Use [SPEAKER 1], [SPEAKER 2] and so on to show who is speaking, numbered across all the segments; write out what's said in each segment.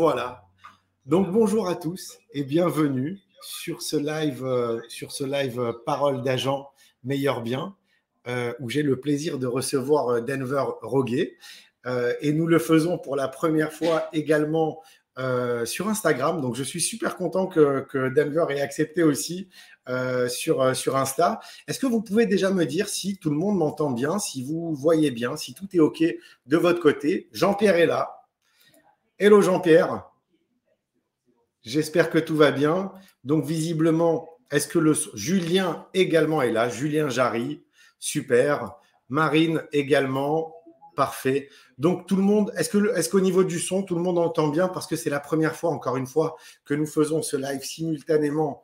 [SPEAKER 1] Voilà. Donc bonjour à tous et bienvenue sur ce live Parole d'agent meilleur bien, où j'ai le plaisir de recevoir Denver Rogué. Et nous le faisons pour la première fois également sur Instagram. Donc je suis super content que Denver ait accepté aussi sur Insta. Est-ce que vous pouvez déjà me dire si tout le monde m'entend bien, si vous voyez bien, si tout est OK de votre côté? Jean-Pierre est là. Hello Jean-Pierre. J'espère que tout va bien. Donc, visiblement, est-ce que Julien également est là? Julien Jarry, super. Marine également, parfait. Donc, tout le monde, est-ce qu'au niveau du son, tout le monde entend bien? Parce que c'est la première fois, encore une fois, que nous faisons ce live simultanément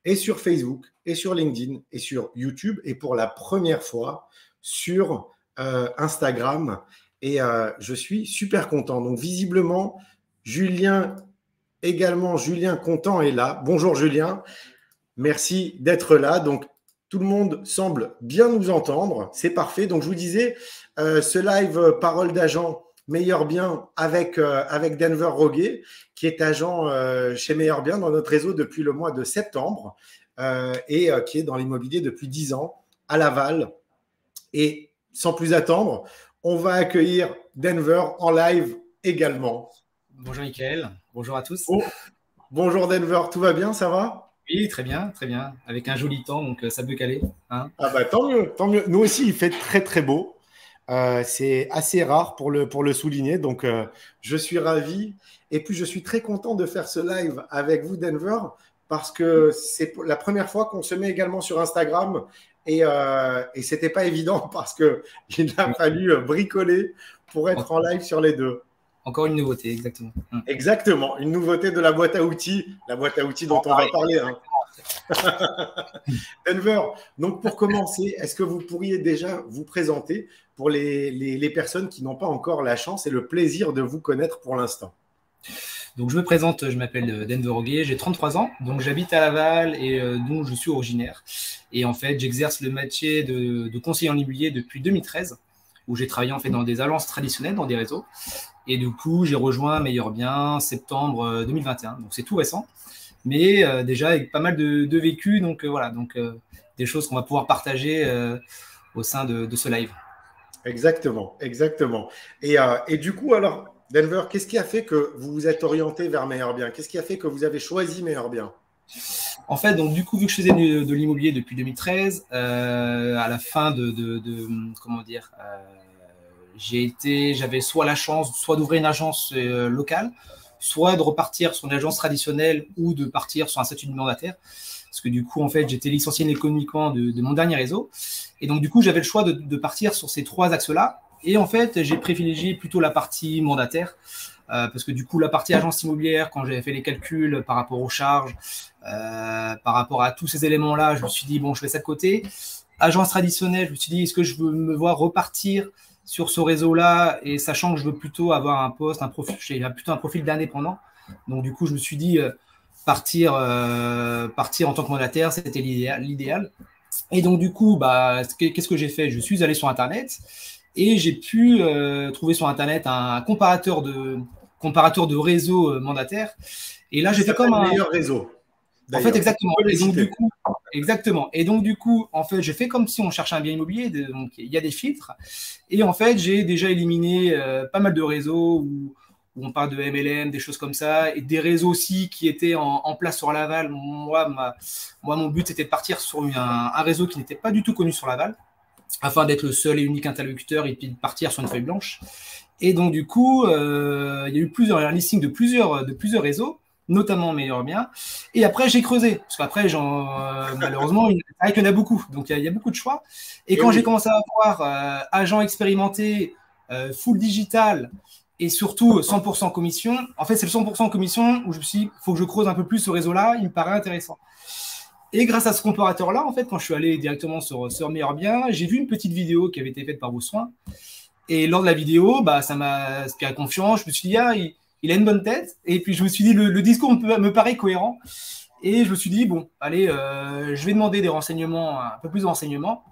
[SPEAKER 1] et sur Facebook, et sur LinkedIn, et sur YouTube, et pour la première fois sur Instagram. Et je suis super content. Donc, visiblement, Julien Contant est là. Bonjour Julien, merci d'être là. Donc tout le monde semble bien nous entendre, c'est parfait. Donc je vous disais, ce live Parole d'agent Meilleur Bien avec Denver Rogué, qui est agent chez Meilleur Bien dans notre réseau depuis le mois de septembre et qui est dans l'immobilier depuis 10 ans à Laval. Et sans plus attendre, on va accueillir Denver en live également.
[SPEAKER 2] Bonjour Mickaël, bonjour à tous.
[SPEAKER 1] Bonjour Denver, tout va bien, ça va?
[SPEAKER 2] Oui, très bien, avec un joli temps, donc ça peut caler. Hein,
[SPEAKER 1] ah bah tant mieux, tant mieux. Nous aussi, il fait très très beau. C'est assez rare pour le souligner, donc je suis ravi. Et puis je suis très content de faire ce live avec vous Denver, parce que c'est la première fois qu'on se met également sur Instagram et c'était pas évident parce qu'il a fallu bricoler pour être en live sur les deux.
[SPEAKER 2] Encore une nouveauté, exactement.
[SPEAKER 1] Exactement, une nouveauté de la boîte à outils dont on va parler. Hein. Denver, donc pour commencer, est-ce que vous pourriez déjà vous présenter pour les personnes qui n'ont pas encore la chance et le plaisir de vous connaître pour l'instant?
[SPEAKER 2] Donc je me présente, je m'appelle Denver Rogué, j'ai 33 ans, donc j'habite à Laval et dont je suis originaire. Et en fait, j'exerce le métier de conseiller en immobilier depuis 2013, où j'ai travaillé en fait dans des agences traditionnelles, dans des réseaux. Et du coup, j'ai rejoint Meilleur Bien septembre 2021. Donc, c'est tout récent. Mais déjà, avec pas mal de vécu. Donc, voilà. Donc, des choses qu'on va pouvoir partager au sein de ce live.
[SPEAKER 1] Exactement, exactement. Et du coup, alors, Denver, qu'est-ce qui a fait que vous vous êtes orienté vers Meilleur Bien? Qu'est-ce qui a fait que vous avez choisi Meilleur Bien?
[SPEAKER 2] En fait, donc du coup, vu que je faisais de l'immobilier depuis 2013, à la fin comment dire, j'avais soit la chance, soit d'ouvrir une agence locale, soit de repartir sur une agence traditionnelle ou de partir sur un statut de mandataire. Parce que du coup, en fait, j'étais licencié économiquement de mon dernier réseau. Et donc, du coup, j'avais le choix de partir sur ces trois axes-là. Et en fait, j'ai privilégié plutôt la partie mandataire. Parce que du coup, la partie agence immobilière, quand j'avais fait les calculs par rapport aux charges, par rapport à tous ces éléments-là, je me suis dit, bon, je fais ça de côté. Agence traditionnelle, je me suis dit, est-ce que je veux me voir repartir sur ce réseau-là, et sachant que je veux plutôt avoir un poste, j'ai plutôt un profil d'indépendant. Donc, du coup, je me suis dit partir en tant que mandataire, c'était l'idéal. Et donc, du coup, qu'est-ce que j'ai fait? Je suis allé sur Internet et j'ai pu trouver sur Internet un comparateur de réseau mandataire. Et là, j'ai fait comme un
[SPEAKER 1] meilleur réseau.
[SPEAKER 2] En fait, exactement. Et donc, du coup, exactement. Et donc, du coup, en fait, j'ai fait comme si on cherchait un bien immobilier. Donc, il y a des filtres. Et en fait, j'ai déjà éliminé pas mal de réseaux où on parle de MLM, des choses comme ça, et des réseaux aussi qui étaient en place sur Laval. Moi, mon but, c'était de partir sur un réseau qui n'était pas du tout connu sur Laval, afin d'être le seul et unique interlocuteur et puis de partir sur une feuille blanche. Et donc, du coup, il y a eu un listing de plusieurs réseaux, notamment Meilleur Bien. Et après, j'ai creusé. Parce qu'après, malheureusement, il y en a beaucoup. Donc, il y a beaucoup de choix. Et quand j'ai commencé à avoir agent expérimenté, full digital, et surtout 100% commission, en fait, c'est le 100% commission où je me suis dit, il faut que je creuse un peu plus ce réseau-là. Il me paraît intéressant. Et grâce à ce comparateur-là, en fait, quand je suis allé directement sur Meilleur Bien, j'ai vu une petite vidéo qui avait été faite par vos soins. Et lors de la vidéo, ça m'a inspiré confiance. Je me suis dit, il a une bonne tête. Et puis, je me suis dit, le discours me paraît cohérent. Et je me suis dit, bon, allez, je vais demander des renseignements, un peu plus de renseignements.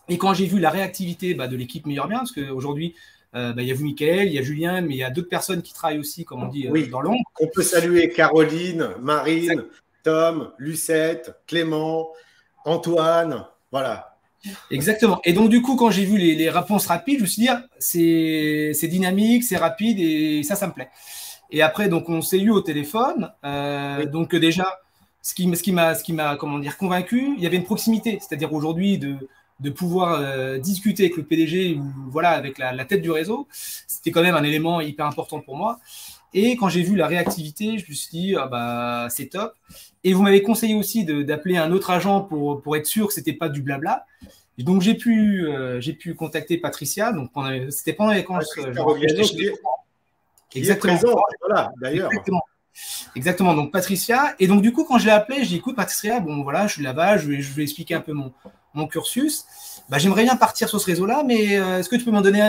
[SPEAKER 2] Et quand j'ai vu la réactivité de l'équipe Meilleur Bien, parce qu'aujourd'hui, Il y a vous, Mickaël, il y a Julien, mais il y a d'autres personnes qui travaillent aussi, comme on dit, dans l'ombre.
[SPEAKER 1] On peut saluer Caroline, Marine, Tom, Lucette, Clément, Antoine, voilà.
[SPEAKER 2] Exactement. Et donc, du coup, quand j'ai vu les réponses rapides, je me suis dit, c'est dynamique, c'est rapide et ça me plaît. Et après, donc, on s'est eu au téléphone. Donc, déjà, ce qui m'a comment dire, convaincu, il y avait une proximité. C'est-à-dire aujourd'hui, de pouvoir discuter avec le PDG ou voilà, avec la tête du réseau, c'était quand même un élément hyper important pour moi. Et quand j'ai vu la réactivité, je me suis dit, c'est top. Et vous m'avez conseillé aussi d'appeler un autre agent pour être sûr que c'était pas du blabla. Et donc, j'ai pu contacter Patricia. Donc, c'était pendant les vacances.
[SPEAKER 1] Exactement. Voilà, d'ailleurs.
[SPEAKER 2] Exactement. Donc, Patricia. Et donc, du coup, quand je l'ai appelé, je dis, écoute, Patricia, bon, voilà, je suis là-bas, je vais expliquer un peu mon cursus. J'aimerais bien partir sur ce réseau-là, mais est-ce que tu peux me donner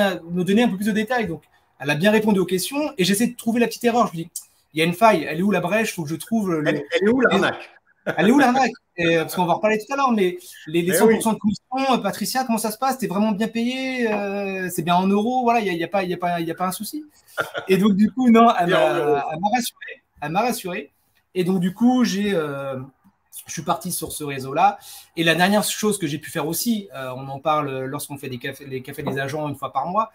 [SPEAKER 2] un peu plus de détails? Donc, elle a bien répondu aux questions et j'essaie de trouver la petite erreur. Je me dis, il y a une faille, elle est où la brèche? Il faut que je trouve.
[SPEAKER 1] Elle est où l'arnaque?
[SPEAKER 2] Elle est où l'arnaque? Parce qu'on va en reparler tout à l'heure, mais les 100% de commission, Patricia, comment ça se passe? T'es vraiment bien payé? C'est bien en euros? Voilà, il n'y a pas un souci. Et donc, du coup, non, elle m'a rassuré. Et donc, du coup, je suis parti sur ce réseau-là. Et la dernière chose que j'ai pu faire aussi, on en parle lorsqu'on fait les cafés des agents une fois par mois,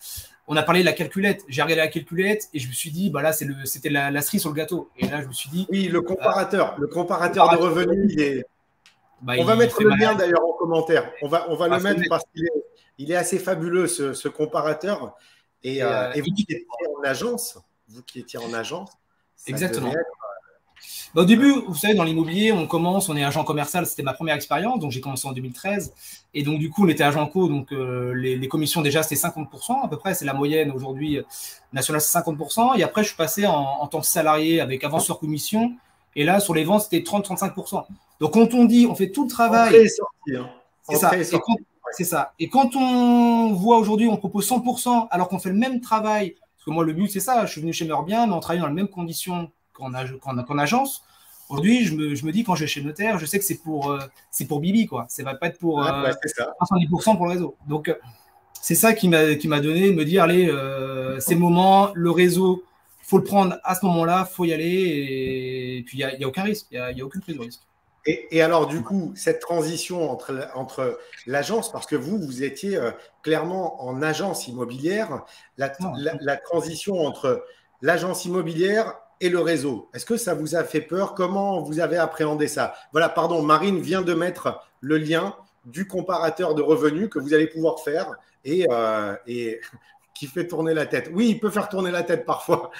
[SPEAKER 2] on a parlé de la calculette. J'ai regardé la calculette et je me suis dit, là, c'était la cerise sur le gâteau. Et là, je me suis dit…
[SPEAKER 1] Oui, le comparateur de revenus, on va mettre le lien d'ailleurs en commentaire. On va le mettre parce qu'il est assez fabuleux, ce comparateur. Et vous qui étiez en agence,
[SPEAKER 2] exactement. Au début, vous savez, dans l'immobilier, on est agent commercial, c'était ma première expérience, donc j'ai commencé en 2013. Et donc, du coup, on était agent co, donc les commissions déjà, c'était 50% à peu près, c'est la moyenne aujourd'hui nationale, c'est 50%. Et après, je suis passé en tant que salarié avec avanceur commission. Et là, sur les ventes, c'était 30-35%. Donc, quand on dit, on fait tout le travail.
[SPEAKER 1] Entrée et sortie, hein.
[SPEAKER 2] C'est ça. Et quand on voit aujourd'hui, on propose 100%, alors qu'on fait le même travail, parce que moi, le but, c'est ça, je suis venu chez Meurbien, mais on travaille dans les mêmes conditions qu'en agence. Aujourd'hui, je me dis, quand je vais chez le notaire, je sais que c'est pour Bibi, quoi. Ça ne va pas être pour 70% pour le réseau. Donc, c'est ça qui m'a donné de me dire, allez, c'est le moment, le réseau, il faut le prendre à ce moment-là, il faut y aller. Et puis, il n'y a aucun risque, il n'y a aucune prise de risque.
[SPEAKER 1] Et alors, du coup, cette transition entre l'agence, parce que vous étiez clairement en agence immobilière, la transition entre l'agence immobilière et le réseau, est-ce que ça vous a fait peur? Comment vous avez appréhendé ça? Voilà, pardon, Marine vient de mettre le lien du comparateur de revenus que vous allez pouvoir faire et qui fait tourner la tête. Oui, il peut faire tourner la tête parfois.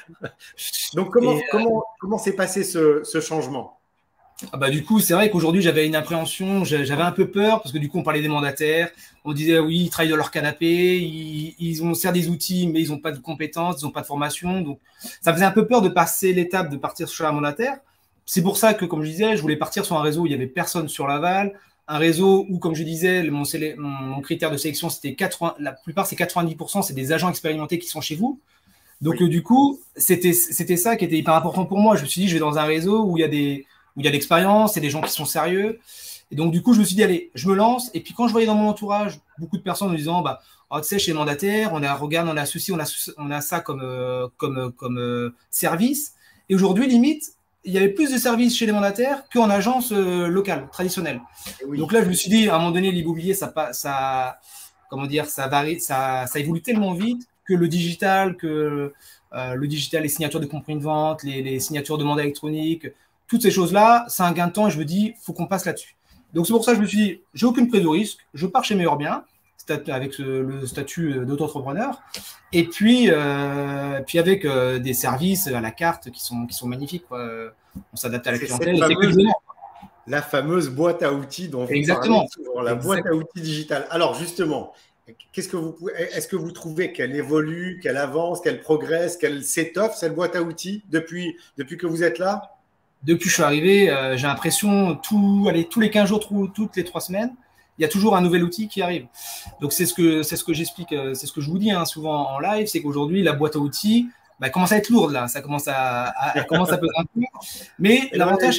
[SPEAKER 1] Donc, comment s'est passé ce changement?
[SPEAKER 2] Du coup, c'est vrai qu'aujourd'hui, j'avais une appréhension, j'avais un peu peur parce que du coup, on parlait des mandataires. On disait, oui, ils travaillent dans leur canapé, ils ont certes des outils, mais ils n'ont pas de compétences, ils n'ont pas de formation. Donc, ça faisait un peu peur de passer l'étape de partir sur un mandataire. C'est pour ça que, comme je disais, je voulais partir sur un réseau où il n'y avait personne sur Laval, un réseau où, comme je disais, mon critère de sélection, c'était la plupart, c'est 90%, c'est des agents expérimentés qui sont chez vous. Donc, du coup, c'était ça qui était hyper important pour moi. Je me suis dit, je vais dans un réseau où il y a de l'expérience, et des gens qui sont sérieux. Et donc, du coup, je me suis dit, allez, je me lance. Et puis, quand je voyais dans mon entourage beaucoup de personnes en disant, tu sais, chez les mandataires, on a ceci, on a ça comme service. Et aujourd'hui, limite, il y avait plus de services chez les mandataires qu'en agence locale, traditionnelle. Oui. Donc là, je me suis dit, à un moment donné, l'immobilier, ça varie, ça évolue tellement vite que le digital, les signatures de compris de vente, les signatures de mandat électronique, toutes ces choses-là, c'est un gain de temps et je me dis, il faut qu'on passe là-dessus. Donc, c'est pour ça que je me suis dit, j'ai aucune prise de risque, je pars chez Meurbien, avec le statut d'auto-entrepreneur, et puis avec des services à la carte qui sont magnifiques, quoi. On s'adapte à la clientèle.
[SPEAKER 1] La fameuse boîte à outils dont vous parlez souvent, la boîte à outils digitale. Alors, justement, est-ce que vous trouvez qu'elle évolue, qu'elle avance, qu'elle progresse, qu'elle s'étoffe, cette boîte à outils, depuis que vous êtes là?
[SPEAKER 2] Depuis que je suis arrivé, j'ai l'impression tous les 15 jours, toutes les 3 semaines, il y a toujours un nouvel outil qui arrive. Donc, c'est ce que j'explique, c'est ce que je vous dis souvent en live, c'est qu'aujourd'hui, la boîte à outils commence à être lourde, là. Ça commence à peser un peu. Mais l'avantage,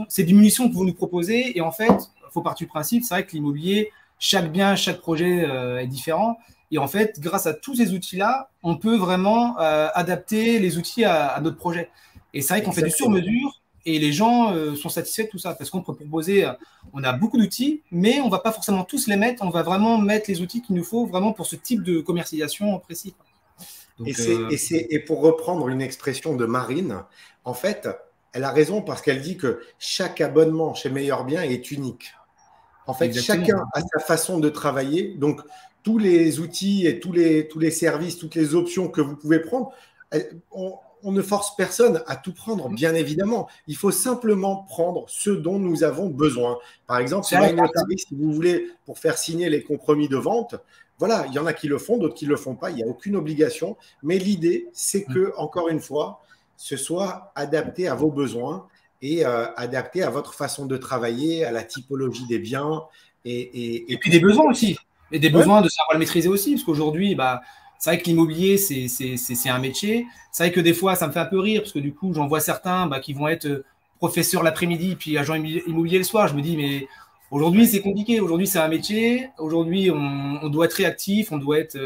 [SPEAKER 2] c'est des munitions que vous nous proposez. Et en fait, il faut partir du principe, c'est vrai que l'immobilier, chaque bien, chaque projet est différent. Et en fait, grâce à tous ces outils-là, on peut vraiment adapter les outils à notre projet. Et c'est vrai qu'on fait du sur-mesure et les gens sont satisfaits de tout ça parce qu'on peut proposer, on a beaucoup d'outils, mais on ne va pas forcément tous les mettre. On va vraiment mettre les outils qu'il nous faut vraiment pour ce type de commercialisation précis.
[SPEAKER 1] Donc, et pour reprendre une expression de Marine, en fait, elle a raison parce qu'elle dit que chaque abonnement chez Meilleur Bien est unique. En fait, chacun a sa façon de travailler. Donc, tous les outils et tous les services, toutes les options que vous pouvez prendre, on ne force personne à tout prendre, bien évidemment. Il faut simplement prendre ce dont nous avons besoin. Par exemple, si vous voulez, pour faire signer les compromis de vente, voilà, il y en a qui le font, d'autres qui ne le font pas. Il n'y a aucune obligation. Mais l'idée, c'est que, encore une fois, ce soit adapté à vos besoins et adapté à votre façon de travailler, à la typologie des biens.
[SPEAKER 2] Et puis des besoins aussi. Et des besoins de savoir le maîtriser aussi. Parce qu'aujourd'hui, c'est vrai que l'immobilier, c'est un métier. C'est vrai que des fois, ça me fait un peu rire parce que du coup, j'en vois certains qui vont être professeurs l'après-midi puis agents immobiliers le soir. Je me dis, mais aujourd'hui, c'est compliqué. Aujourd'hui, c'est un métier. Aujourd'hui, on doit être réactif. On doit être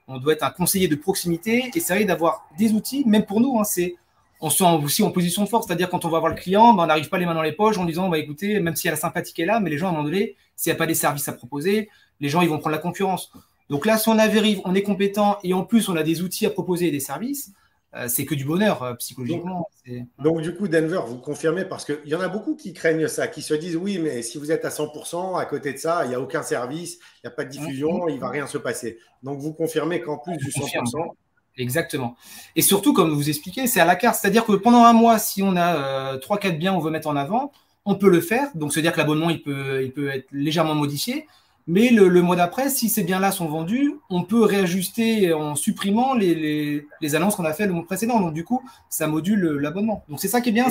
[SPEAKER 2] un conseiller de proximité. Et c'est vrai d'avoir des outils, même pour nous, on se sent aussi en position de force. C'est-à-dire, quand on va voir le client, on n'arrive pas les mains dans les poches en disant, écoutez, même si la sympathie est là, mais les gens, à un moment donné, s'il n'y a pas des services à proposer, les gens, ils vont prendre la concurrence. Donc là, si on arrive, on est compétent et en plus, on a des outils à proposer et des services, c'est que du bonheur psychologiquement.
[SPEAKER 1] Donc, du coup, Denver, vous confirmez, parce qu'il y en a beaucoup qui craignent ça, qui se disent, oui, mais si vous êtes à 100%, à côté de ça, il n'y a aucun service, il n'y a pas de diffusion, il ne va rien se passer. Donc, vous confirmez qu'en plus du 100%…
[SPEAKER 2] Exactement. Et surtout, comme vous expliquez, c'est à la carte. C'est-à-dire que pendant un mois, si on a 3-4 biens qu'on veut mettre en avant, on peut le faire. Donc, c'est-à-dire que l'abonnement, il peut être légèrement modifié. Mais le mois d'après, si ces biens-là sont vendus, on peut réajuster en supprimant les annonces qu'on a fait le mois précédent. Donc, du coup, ça module l'abonnement. Donc, c'est ça qui est bien,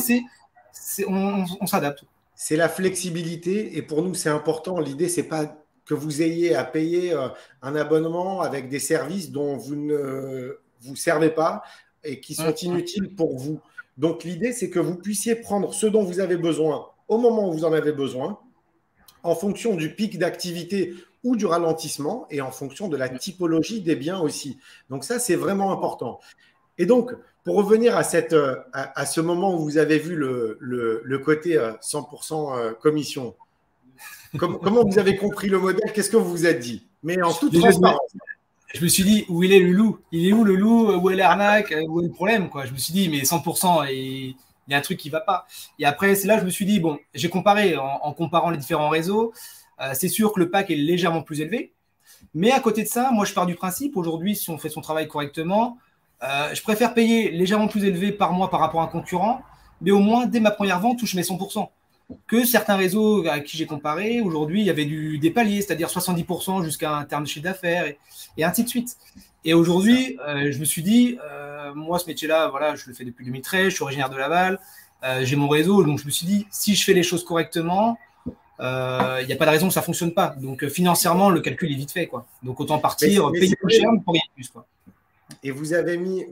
[SPEAKER 2] on s'adapte.
[SPEAKER 1] C'est la flexibilité. Et pour nous, c'est important. L'idée, ce n'est pas que vous ayez à payer un abonnement avec des services dont vous ne vous servez pas et qui sont inutiles pour vous. Donc, l'idée, c'est que vous puissiez prendre ce dont vous avez besoin au moment où vous en avez besoin, en fonction du pic d'activité ou du ralentissement et en fonction de la typologie des biens aussi. Donc ça, c'est vraiment important. Et donc, pour revenir à ce moment où vous avez vu le côté 100% commission, comment vous avez compris le modèle? Qu'est-ce que vous vous êtes dit? Mais en toute transparence.
[SPEAKER 2] Je me suis dit, où il est le loup? Il est où le loup? Où est l'arnaque? Où est le problème, quoi? Je me suis dit, mais 100%, il y a un truc qui ne va pas. Et après, c'est là que je me suis dit, bon, j'ai comparé en comparant les différents réseaux. C'est sûr que le pack est légèrement plus élevé. Mais à côté de ça, moi, je pars du principe, aujourd'hui, si on fait son travail correctement, je préfère payer légèrement plus élevé par mois par rapport à un concurrent, mais au moins, dès ma première vente, touche mes 100%. Que certains réseaux à qui j'ai comparé, aujourd'hui, il y avait des paliers, c'est-à-dire 70% jusqu'à un terme de chiffre d'affaires et ainsi de suite. Et aujourd'hui, je me suis dit, moi, ce métier-là, voilà, je le fais depuis 2013, je suis originaire de Laval, j'ai mon réseau, donc je me suis dit, si je fais les choses correctement, il n'y a pas de raison que ça ne fonctionne pas. Donc, financièrement, le calcul est vite fait, quoi. Donc, autant partir, payer plus cher pour gagner plus, quoi.
[SPEAKER 1] Et vous avez mis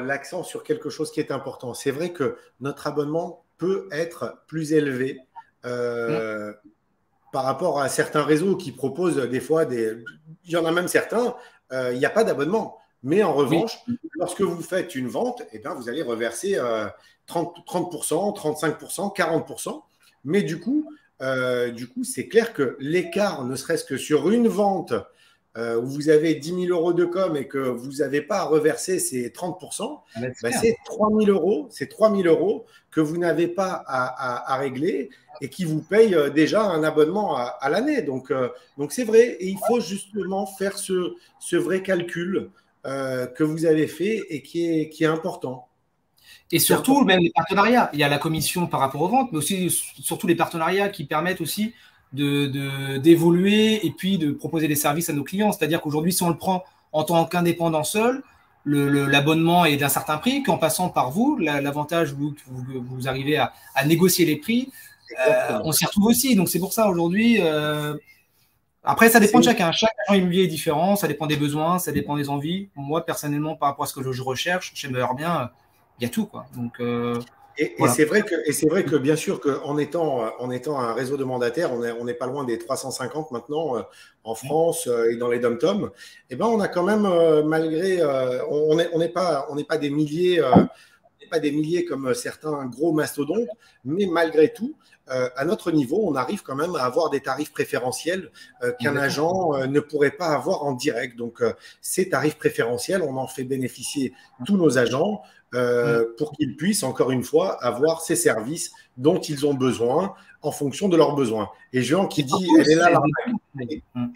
[SPEAKER 1] l'accent sur quelque chose qui est important. C'est vrai que notre abonnement peut être plus élevé par rapport à certains réseaux qui proposent des fois il y en a même certains, il n'y a pas d'abonnement. Mais en revanche, lorsque vous faites une vente, eh bien, vous allez reverser 30%, 35%, 40%. Mais du coup, c'est clair que l'écart, ne serait-ce que sur une vente où vous avez 10 000 € de com et que vous n'avez pas à reverser ces 30%, c'est 3 000 €. C'est 3 000 € que vous n'avez pas à régler et qui vous paye déjà un abonnement à l'année. Donc c'est vrai. Et il faut justement faire ce vrai calcul que vous avez fait et qui est important.
[SPEAKER 2] Et surtout, même les partenariats. Il y a la commission par rapport aux ventes, mais aussi surtout les partenariats qui permettent aussi d'évoluer et puis de proposer des services à nos clients. C'est-à-dire qu'aujourd'hui, si on le prend en tant qu'indépendant seul, l'abonnement est d'un certain prix, qu'en passant par vous, l'avantage, vous arrivez à négocier les prix, on s'y retrouve aussi. Donc, c'est pour ça, aujourd'hui… Après, ça dépend de chacun. Chaque agent immobilier est différent, ça dépend des besoins, ça dépend des envies. Moi, personnellement, par rapport à ce que je recherche, chez Meilleur Bien, il y a tout, quoi. Donc,
[SPEAKER 1] Et c'est vrai que bien sûr qu'en étant un réseau de mandataires, on n'est pas loin des 350 maintenant en France et dans les dom-toms. Eh ben, on a quand même, malgré, on n'est pas des milliers. Pas des milliers comme certains gros mastodontes, mais malgré tout, à notre niveau, on arrive quand même à avoir des tarifs préférentiels qu'un agent ne pourrait pas avoir en direct. Donc, ces tarifs préférentiels, on en fait bénéficier tous nos agents pour qu'ils puissent, encore une fois, avoir ces services dont ils ont besoin en fonction de leurs besoins. Et Jean qui dit, elle est là,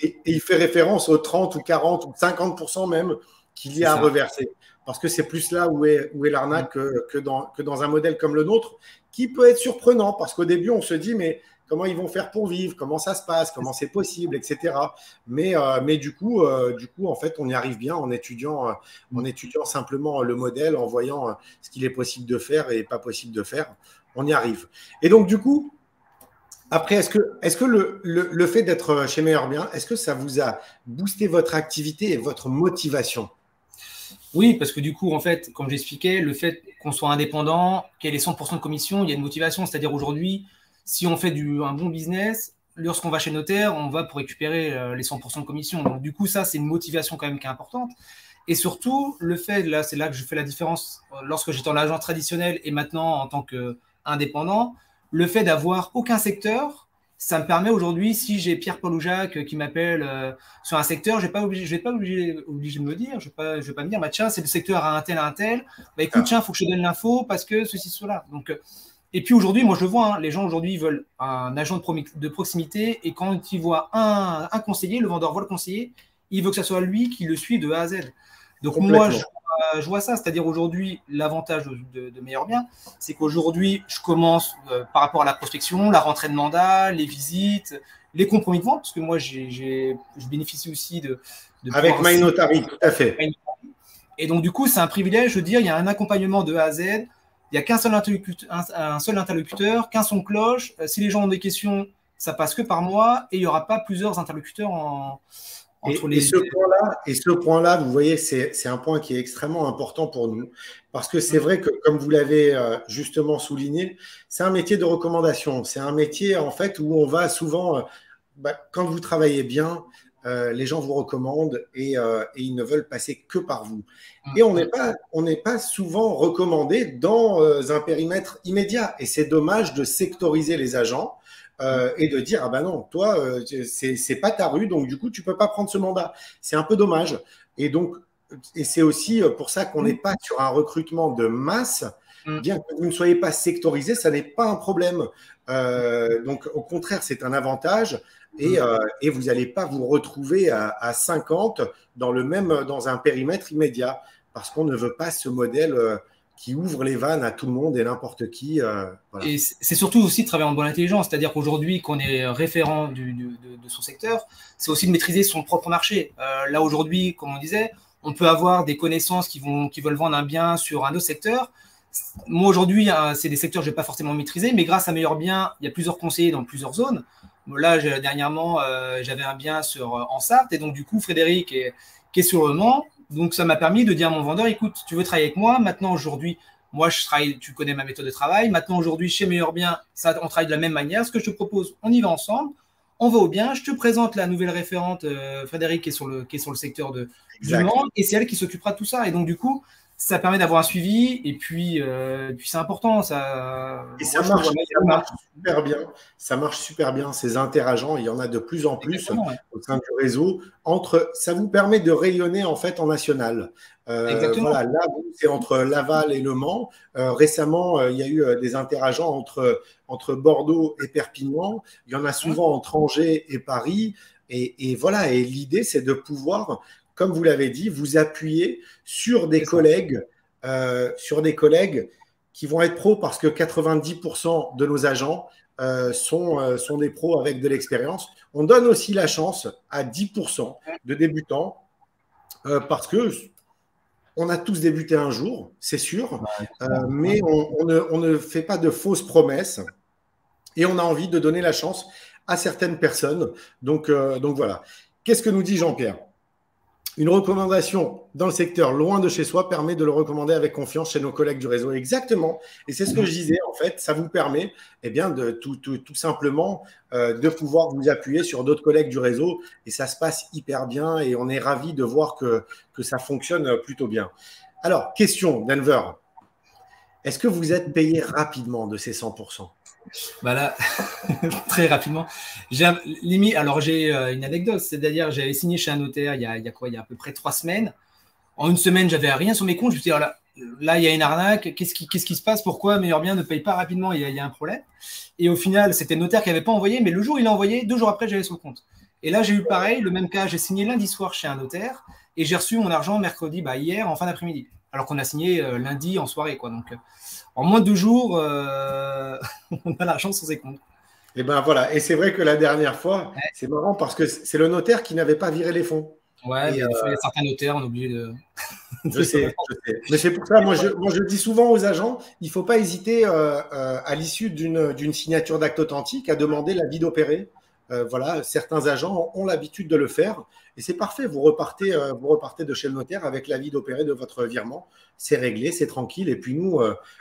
[SPEAKER 1] et il fait référence aux 30 ou 40 ou 50% même qu'il y a à reverser. Parce que c'est plus là où est l'arnaque que dans un modèle comme le nôtre, qui peut être surprenant, parce qu'au début, on se dit, mais comment ils vont faire pour vivre, comment ça se passe, comment c'est possible, etc. Mais du coup, en fait, on y arrive bien en étudiant simplement le modèle, en voyant ce qu'il est possible de faire et pas possible de faire. On y arrive. Et donc, du coup, après, est-ce que le fait d'être chez Meilleur Bien, est-ce que ça vous a boosté votre activité et votre motivation ?
[SPEAKER 2] Oui, parce que du coup, en fait, comme j'expliquais, le fait qu'on soit indépendant, qu'il y ait les 100% de commission, il y a une motivation. C'est-à-dire aujourd'hui, si on fait un bon business, lorsqu'on va chez notaire, on va pour récupérer les 100% de commission. Donc du coup, ça, c'est une motivation quand même qui est importante. Et surtout, le fait, là, c'est là que je fais la différence lorsque j'étais en agent traditionnel et maintenant en tant qu'indépendant, le fait d'avoir aucun secteur, ça me permet aujourd'hui, si j'ai Pierre-Paul ou Jacques qui m'appelle sur un secteur, je ne vais pas obligé de me dire, je vais pas me dire, bah, tiens, c'est le secteur à un tel, bah, écoute, tiens, il faut que je te donne l'info parce que ceci, cela. Donc, et puis aujourd'hui, moi je le vois, hein, les gens aujourd'hui veulent un agent de proximité et quand ils voient un conseiller, le vendeur voit le conseiller, il veut que ce soit lui qui le suive de A à Z. Donc moi, je vois ça, c'est-à-dire aujourd'hui, l'avantage de Meilleur Bien, c'est qu'aujourd'hui, je commence par rapport à la prospection, la rentrée de mandat, les visites, les compromis de vente, parce que moi, je bénéficie aussi de
[SPEAKER 1] avec MyNotary, tout à fait.
[SPEAKER 2] Et donc, du coup, c'est un privilège de dire il y a un accompagnement de A à Z, il n'y a qu'un seul interlocuteur, qu'un son de cloche. Si les gens ont des questions, ça passe que par moi et il n'y aura pas plusieurs interlocuteurs
[SPEAKER 1] et ce point-là, vous voyez, c'est un point qui est extrêmement important pour nous. Parce que c'est vrai que, comme vous l'avez justement souligné, c'est un métier de recommandation. C'est un métier, en fait, où on va souvent, quand vous travaillez bien, les gens vous recommandent et ils ne veulent passer que par vous. Et on n'est pas souvent recommandé dans un périmètre immédiat. Et c'est dommage de sectoriser les agents. Et de dire, ah ben non, toi, c'est pas ta rue, donc du coup, tu peux pas prendre ce mandat. C'est un peu dommage. Et c'est aussi pour ça qu'on n'est pas sur un recrutement de masse. Bien que vous ne soyez pas sectorisé, ça n'est pas un problème. Donc, au contraire, c'est un avantage. Et vous n'allez pas vous retrouver à 50 dans un périmètre immédiat, parce qu'on ne veut pas ce modèle qui ouvre les vannes à tout le monde et n'importe qui. Voilà.
[SPEAKER 2] Et c'est surtout aussi de travailler en bonne intelligence, c'est-à-dire qu'aujourd'hui, qu'on est référent de son secteur, c'est aussi de maîtriser son propre marché. Là, aujourd'hui, comme on disait, on peut avoir des connaissances qui veulent vendre un bien sur un autre secteur. Moi, aujourd'hui, c'est des secteurs que je ne vais pas forcément maîtriser, mais grâce à Meilleur Bien, il y a plusieurs conseillers dans plusieurs zones. Là, dernièrement, j'avais un bien en Sarthe, et donc du coup, Frédéric qui est sur le Mans. Donc, ça m'a permis de dire à mon vendeur, écoute, tu veux travailler avec moi? Maintenant, aujourd'hui, moi, je travaille, tu connais ma méthode de travail. Maintenant, aujourd'hui, chez Meilleur Bien, on travaille de la même manière. Ce que je te propose, on y va ensemble. On va au bien. Je te présente la nouvelle référente, Frédéric, qui est sur le secteur du Mans, et c'est elle qui s'occupera de tout ça. Et donc, du coup, ça permet d'avoir un suivi, et puis c'est important.
[SPEAKER 1] Et ça marche super bien. Ça marche super bien, ces interagents. Il y en a de plus en plus au sein du réseau. Ça vous permet de rayonner en fait en national. Voilà, là, c'est entre Laval et Le Mans. Récemment, il y a eu des interagents entre Bordeaux et Perpignan. Il y en a souvent entre Angers et Paris. Et voilà, et l'idée, c'est de pouvoir, comme vous l'avez dit, vous appuyer sur des collègues qui vont être pros, parce que 90% de nos agents sont des pros avec de l'expérience. On donne aussi la chance à 10% de débutants parce que on a tous débuté un jour, c'est sûr, mais on ne fait pas de fausses promesses et on a envie de donner la chance à certaines personnes. Donc voilà. Qu'est-ce que nous dit Jean-Pierre ? Une recommandation dans le secteur loin de chez soi permet de le recommander avec confiance chez nos collègues du réseau. Exactement. Et c'est ce que je disais, en fait, ça vous permet de tout simplement de pouvoir vous appuyer sur d'autres collègues du réseau et ça se passe hyper bien et on est ravis de voir que ça fonctionne plutôt bien. Alors, question, Denver. Est-ce que vous êtes payé rapidement de ces 100%?
[SPEAKER 2] Bah là, très rapidement. Alors, j'ai une anecdote, c'est-à-dire j'avais signé chez un notaire il y a à peu près 3 semaines. En une semaine, j'avais rien sur mes comptes. Je me suis dit, là, il y a une arnaque. Qu'est-ce qui se passe? Pourquoi Meilleur Bien ne paye pas rapidement? Il y a un problème. Et au final, c'était le notaire qui n'avait pas envoyé, mais le jour où il a envoyé, 2 jours après, j'avais son compte. Et là, j'ai eu pareil, le même cas. J'ai signé lundi soir chez un notaire et j'ai reçu mon argent mercredi, hier, en fin d'après-midi. Alors qu'on a signé lundi en soirée, quoi. Donc, en moins de 2 jours, on a l'argent sur ses comptes.
[SPEAKER 1] Et ben voilà. Et c'est vrai que la dernière fois, c'est marrant parce que c'est le notaire qui n'avait pas viré les fonds.
[SPEAKER 2] Ouais, il y a certains notaires, on oublie de.
[SPEAKER 1] Je sais. Mais c'est pour ça, moi je dis souvent aux agents, il ne faut pas hésiter à l'issue d'une signature d'acte authentique à demander l'avis d'opérer. Voilà, certains agents ont l'habitude de le faire et c'est parfait. Vous repartez de chez le notaire avec l'avis d'opérer de votre virement. C'est réglé, c'est tranquille. Et puis nous,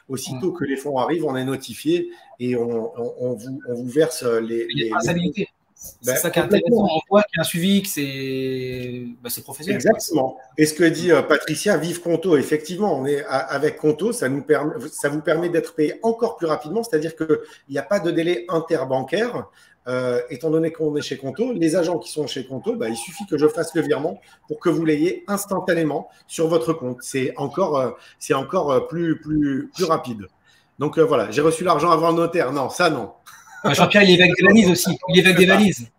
[SPEAKER 1] aussitôt que les fonds arrivent, on est notifié et on vous verse les.
[SPEAKER 2] Il y a une traçabilité. C'est ça qui est intéressant. On voit qu'il y a un suivi, que c'est professionnel.
[SPEAKER 1] Exactement. Et ce que dit Patricia, vive Conto, effectivement, on est avec Conto, ça vous permet d'être payé encore plus rapidement, c'est-à-dire qu'il n'y a pas de délai interbancaire. Étant donné qu'on est chez Conto, les agents qui sont chez Conto, il suffit que je fasse le virement pour que vous l'ayez instantanément sur votre compte. C'est encore plus rapide. Donc voilà, j'ai reçu l'argent avant le notaire. Non, ça non.
[SPEAKER 2] Jean-Pierre, il est avec des valises aussi. Il est avec des valises.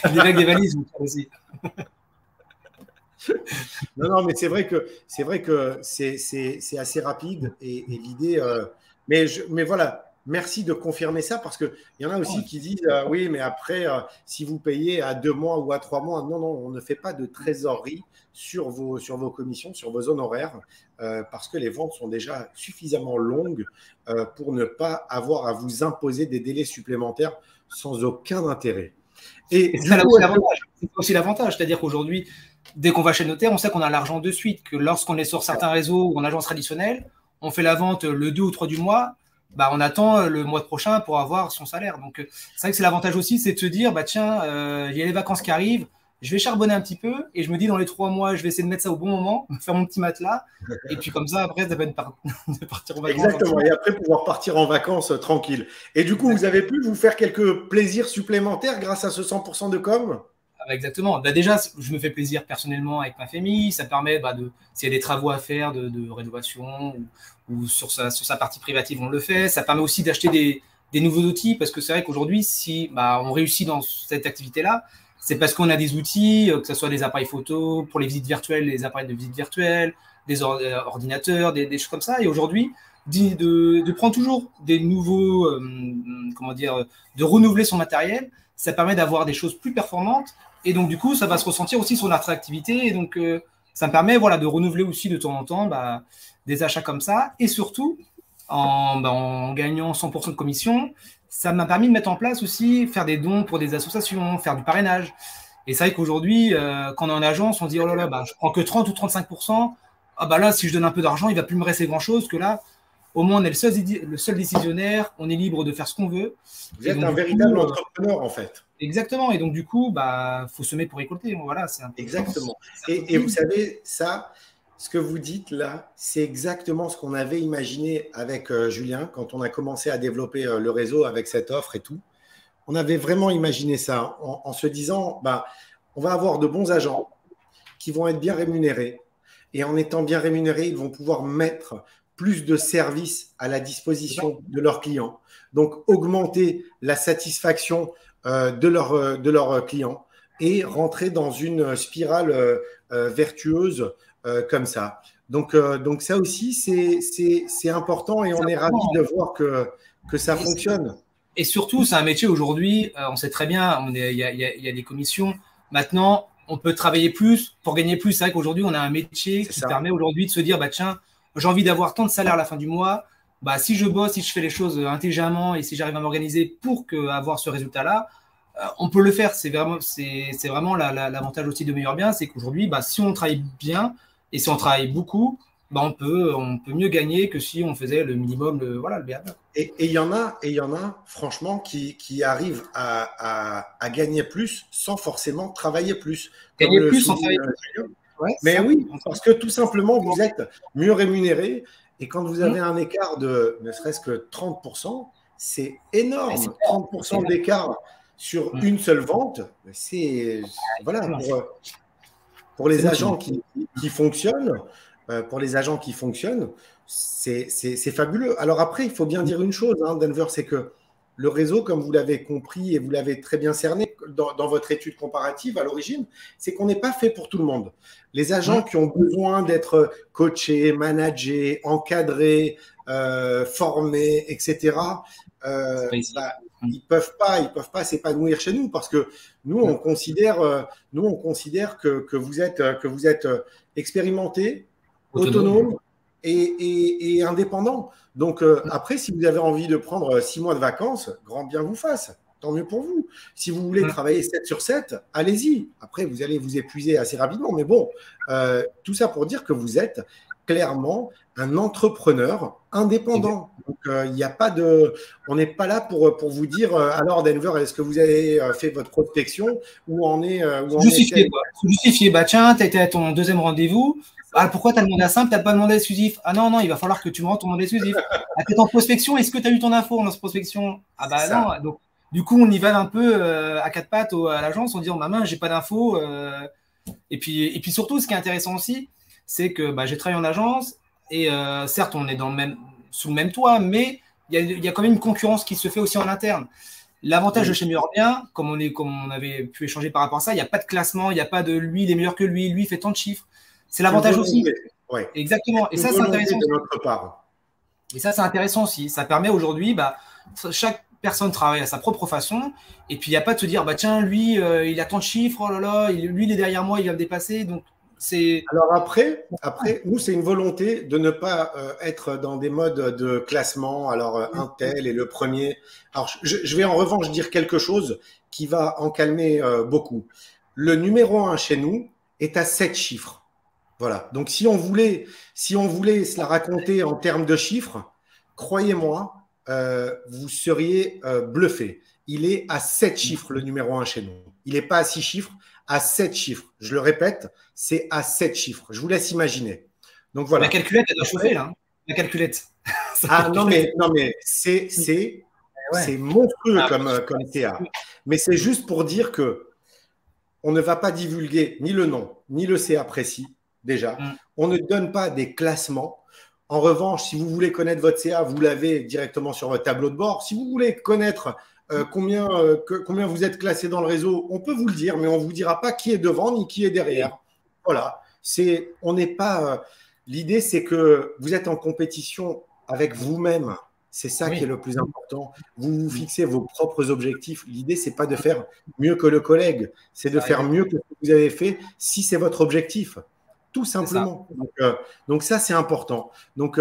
[SPEAKER 2] Il est avec des valises aussi.
[SPEAKER 1] Non, mais c'est vrai que c'est assez rapide et l'idée. Mais voilà. Merci de confirmer ça parce qu'il y en a aussi qui disent oui, mais après, si vous payez à 2 mois ou à 3 mois, non, on ne fait pas de trésorerie sur vos commissions, sur vos honoraires, parce que les ventes sont déjà suffisamment longues pour ne pas avoir à vous imposer des délais supplémentaires sans aucun intérêt.
[SPEAKER 2] Et c'est aussi l'avantage, c'est-à-dire qu'aujourd'hui, dès qu'on va chez le notaire, on sait qu'on a l'argent de suite, que lorsqu'on est sur certains réseaux ou en agence traditionnelle, on fait la vente le 2 ou 3 du mois. On attend le mois prochain pour avoir son salaire. Donc, c'est vrai que c'est l'avantage aussi, c'est de se dire, tiens, il y a les vacances qui arrivent, je vais charbonner un petit peu et je me dis dans les 3 mois, je vais essayer de mettre ça au bon moment, faire mon petit matelas et puis comme ça, après, ça va de partir en vacances.
[SPEAKER 1] Exactement, et après pouvoir partir en vacances tranquille. Et du coup, vous avez pu vous faire quelques plaisirs supplémentaires grâce à ce 100% de com?
[SPEAKER 2] Exactement. Déjà, je me fais plaisir personnellement avec ma famille. Ça permet, s'il y a des travaux à faire de rénovation ou sur sa partie privative, on le fait. Ça permet aussi d'acheter des nouveaux outils parce que c'est vrai qu'aujourd'hui, si on réussit dans cette activité-là, c'est parce qu'on a des outils, que ce soit des appareils photo pour les visites virtuelles, les appareils de visite virtuelle, des ordinateurs, des choses comme ça. Et aujourd'hui, de prendre toujours des nouveaux, de renouveler son matériel, ça permet d'avoir des choses plus performantes. Et donc, du coup, ça va se ressentir aussi sur notre activité. Et donc, ça me permet de renouveler aussi de temps en temps des achats comme ça. Et surtout, en gagnant 100% de commission, ça m'a permis de mettre en place aussi, faire des dons pour des associations, faire du parrainage. Et c'est vrai qu'aujourd'hui, quand on est en agence, on se dit, oh là là, je prends que 30 ou 35%. Là, si je donne un peu d'argent, il ne va plus me rester grand-chose que là. Au moins, on est le seul décisionnaire, on est libre de faire ce qu'on veut.
[SPEAKER 1] Vous êtes un véritable entrepreneur, en fait.
[SPEAKER 2] Exactement. Et donc, du coup, faut semer pour récolter. Voilà, c'est
[SPEAKER 1] exactement. Et vous savez, ça, ce que vous dites là, c'est exactement ce qu'on avait imaginé avec Julien quand on a commencé à développer le réseau avec cette offre et tout. On avait vraiment imaginé ça en se disant, on va avoir de bons agents qui vont être bien rémunérés. Et en étant bien rémunérés, ils vont pouvoir mettre plus de services à la disposition de leurs clients. Donc, augmenter la satisfaction de leurs clients et rentrer dans une spirale vertueuse comme ça. Donc ça aussi, c'est important et on est ravis de voir que ça fonctionne.
[SPEAKER 2] Et surtout, c'est un métier aujourd'hui, on sait très bien, il y a des commissions. Maintenant, on peut travailler plus pour gagner plus. C'est vrai qu'aujourd'hui, on a un métier qui permet aujourd'hui de se dire, tiens, j'ai envie d'avoir tant de salaire à la fin du mois. Si je bosse, si je fais les choses intelligemment et si j'arrive à m'organiser pour avoir ce résultat-là, On peut le faire. C'est vraiment l'avantage aussi de Meilleur Bien, c'est qu'aujourd'hui, si on travaille bien et si on travaille beaucoup, on peut mieux gagner que si on faisait le minimum, le BABA.
[SPEAKER 1] Et il y en a, franchement, qui arrivent à gagner plus sans forcément travailler plus.
[SPEAKER 2] Gagner plus sans travailler plus.
[SPEAKER 1] Ouais, mais oui, parce que tout simplement, vous êtes mieux rémunéré. Et quand vous avez un écart de ne serait-ce que 30%, c'est énorme. 30% d'écart sur une seule vente, c'est voilà, pour les agents qui fonctionnent, c'est fabuleux. Alors après, il faut bien dire une chose, Denver, c'est que le réseau, comme vous l'avez compris et vous l'avez très bien cerné dans votre étude comparative à l'origine, c'est qu'on n'est pas fait pour tout le monde. Les agents qui ont besoin d'être coachés, managés, encadrés, formés, etc., ils peuvent pas s'épanouir chez nous parce que nous, on considère que vous êtes expérimenté, autonome et indépendant. Donc, après, si vous avez envie de prendre 6 mois de vacances, grand bien vous fasse. Tant mieux pour vous. Si vous voulez travailler 7 sur 7, allez-y. Après, vous allez vous épuiser assez rapidement. Mais bon, tout ça pour dire que vous êtes clairement un entrepreneur indépendant. Donc, il n'y a pas de… On n'est pas là pour vous dire alors, Denver, est-ce que vous avez fait votre prospection ou en est…
[SPEAKER 2] Justifier, quoi. Justifier. Tiens, tu as été à ton deuxième rendez-vous. Pourquoi tu as demandé à simple, tu n'as pas demandé à exclusif? Ah non, il va falloir que tu me rendes ton demande exclusif. Tu es en prospection, est-ce que tu as eu ton info en prospection? Non. Donc, du coup, on y va un peu à quatre pattes à l'agence en disant maman, j'ai pas d'infos. Et puis surtout, ce qui est intéressant aussi, c'est que j'ai travaillé en agence et certes, on est sous le même toit, mais il y a quand même une concurrence qui se fait aussi en interne. L'avantage de chez Meilleur Bien, comme on avait pu échanger par rapport à ça, il n'y a pas de classement, il n'y a pas de lui, il est meilleur que lui il fait tant de chiffres. C'est l'avantage aussi.
[SPEAKER 1] Ouais.
[SPEAKER 2] Exactement. Et ça, c'est intéressant.
[SPEAKER 1] De notre part.
[SPEAKER 2] Et ça, c'est intéressant aussi. Ça permet aujourd'hui, chaque personne travaille à sa propre façon. Et puis, il n'y a pas de se dire, tiens, lui, il a tant de chiffres, oh là là, lui, il est derrière moi, il va me dépasser. Donc, c'est…
[SPEAKER 1] Alors après, nous, c'est une volonté de ne pas être dans des modes de classement. Alors, un tel est le premier. Alors, je vais en revanche dire quelque chose qui va en calmer beaucoup. Le numéro 1 chez nous est à 7 chiffres. Voilà. Donc, si on voulait se la raconter en termes de chiffres, croyez-moi, vous seriez bluffé. Il est à 7 chiffres, le numéro 1 chez nous. Il n'est pas à 6 chiffres, à 7 chiffres. Je le répète, c'est à 7 chiffres. Je vous laisse imaginer. Donc, voilà.
[SPEAKER 2] La calculette, elle doit chauffer, là. La calculette.
[SPEAKER 1] Non, mais c'est monstrueux comme TA. Mais c'est juste pour dire que on ne va pas divulguer ni le nom, ni le CA précis. Déjà, on ne donne pas des classements. En revanche, si vous voulez connaître votre CA, vous l'avez directement sur votre tableau de bord. Si vous voulez connaître combien vous êtes classé dans le réseau, on peut vous le dire, mais on ne vous dira pas qui est devant ni qui est derrière. Voilà. On n'est pas. L'idée, c'est que vous êtes en compétition avec vous-même. C'est ça qui est le plus important. Vous vous fixez vos propres objectifs. L'idée, c'est pas de faire mieux que le collègue, c'est de faire mieux que ce que vous avez fait si c'est votre objectif. Tout simplement. Donc ça, c'est important. Donc,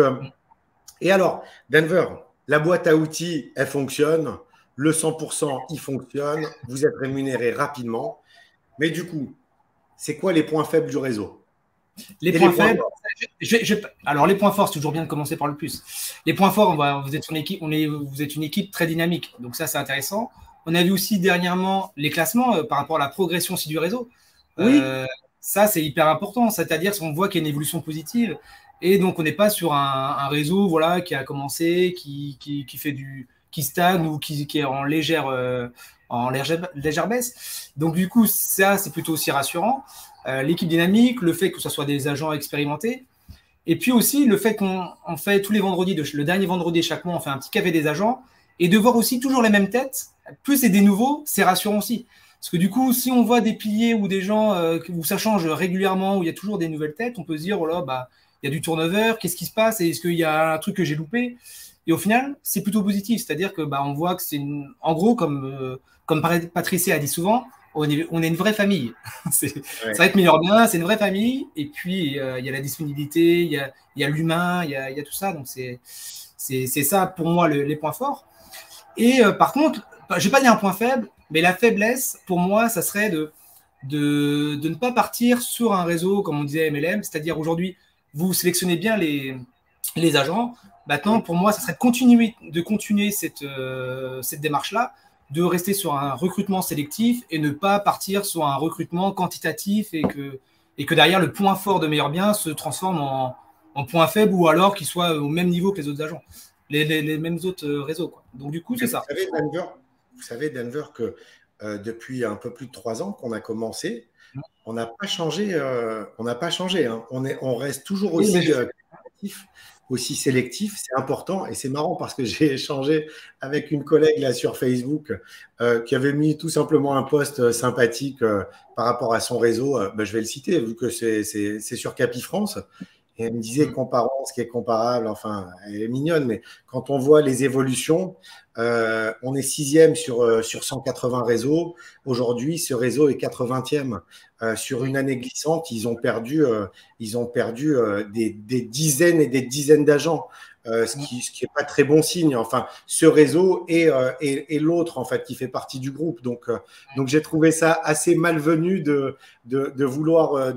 [SPEAKER 1] et alors, Denver, la boîte à outils, elle fonctionne. Le 100%, il fonctionne. Vous êtes rémunéré rapidement. Mais du coup, c'est quoi les points faibles du réseau?
[SPEAKER 2] Les points faibles. Alors, les points forts, c'est toujours bien de commencer par le plus. Les points forts, vous êtes une équipe très dynamique. Donc ça, c'est intéressant. On a vu aussi dernièrement les classements par rapport à la progression aussi du réseau.
[SPEAKER 1] Oui.
[SPEAKER 2] Ça, c'est hyper important. C'est-à-dire qu'on voit qu'il y a une évolution positive. Et donc, on n'est pas sur un réseau qui a commencé, qui stagne ou qui est en légère baisse. Donc, du coup, ça, c'est plutôt aussi rassurant. L'équipe dynamique, le fait que ce soit des agents expérimentés. Et puis aussi, le fait qu'on fait tous les vendredis, le dernier vendredi chaque mois, on fait un petit café des agents. Et de voir aussi toujours les mêmes têtes, plus c'est des nouveaux, c'est rassurant aussi. Parce que du coup, si on voit des piliers ou des gens où ça change régulièrement, où il y a toujours des nouvelles têtes, on peut se dire, oh là, il y a du turnover, qu'est-ce qui se passe? Est-ce qu'il y a un truc que j'ai loupé? Et au final, c'est plutôt positif. C'est-à-dire que on voit que c'est en gros, comme Patricia a dit souvent, on est une vraie famille. C'est vrai que Meilleur Bien, c'est une vraie famille. Et puis, il y a la disponibilité, il y a l'humain, il y a tout ça. Donc, c'est ça pour moi les points forts. Et par contre, je ne vais pas dire un point faible. Mais la faiblesse, pour moi, ça serait de ne pas partir sur un réseau, comme on disait MLM, c'est-à-dire aujourd'hui, vous sélectionnez bien les agents. Maintenant, pour moi, ça serait de continuer cette démarche-là, de rester sur un recrutement sélectif et ne pas partir sur un recrutement quantitatif et que derrière, le point fort de Meilleur Bien se transforme en point faible ou alors qu'il soit au même niveau que les autres agents, les mêmes autres réseaux, quoi. Donc, du coup, c'est ça.
[SPEAKER 1] Vous savez, Denver, que depuis un peu plus de 3 ans qu'on a commencé, on n'a pas changé. Hein. On reste toujours aussi créatif, aussi sélectif. C'est important et c'est marrant parce que j'ai échangé avec une collègue là sur Facebook qui avait mis tout simplement un post sympathique par rapport à son réseau. Je vais le citer vu que c'est sur Capifrance. Et elle me disait, comparons ce qui est comparable. Enfin, elle est mignonne, mais quand on voit les évolutions, on est 6e sur 180 réseaux. Aujourd'hui, ce réseau est 80e. Sur une année glissante, ils ont perdu des dizaines et des dizaines d'agents. Ce qui est pas très bon signe. Enfin, ce réseau et l'autre en fait qui fait partie du groupe. Donc j'ai trouvé ça assez malvenu de vouloir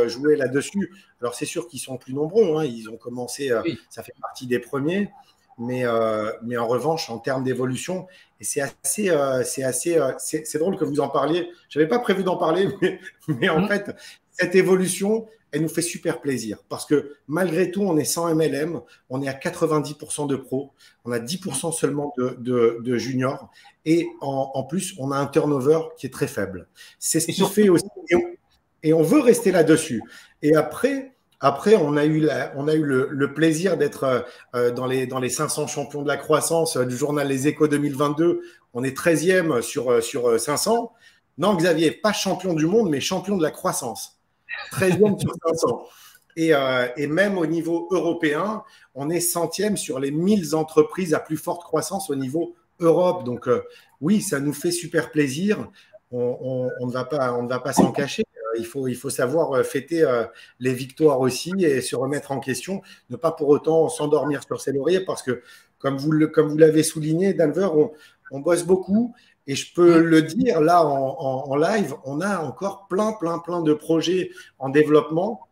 [SPEAKER 1] jouer là-dessus. Alors c'est sûr qu'ils sont plus nombreux. Hein, ils ont commencé, ça fait partie des premiers. Mais en revanche, en termes d'évolution, et c'est drôle que vous en parliez. Je n'avais pas prévu d'en parler, mais en fait, cette évolution, elle nous fait super plaisir parce que malgré tout, on est sans MLM, on est à 90% de pros, on a 10% seulement de juniors et en plus, on a un turnover qui est très faible. C'est ce qui fait aussi, et on veut rester là-dessus. Et après, on a eu le plaisir d'être dans les 500 champions de la croissance du journal Les Échos 2022. On est 13e sur 500. Non, Xavier, pas champion du monde, mais champion de la croissance. 13e sur 500. Et même au niveau européen, on est 100e sur les 1000 entreprises à plus forte croissance au niveau Europe. Donc, oui, ça nous fait super plaisir. On ne va pas s'en cacher. Il faut savoir fêter les victoires aussi et se remettre en question, ne pas pour autant s'endormir sur ses lauriers parce que, comme vous l'avez souligné, Denver, on bosse beaucoup et je peux le dire là en live, on a encore plein de projets en développement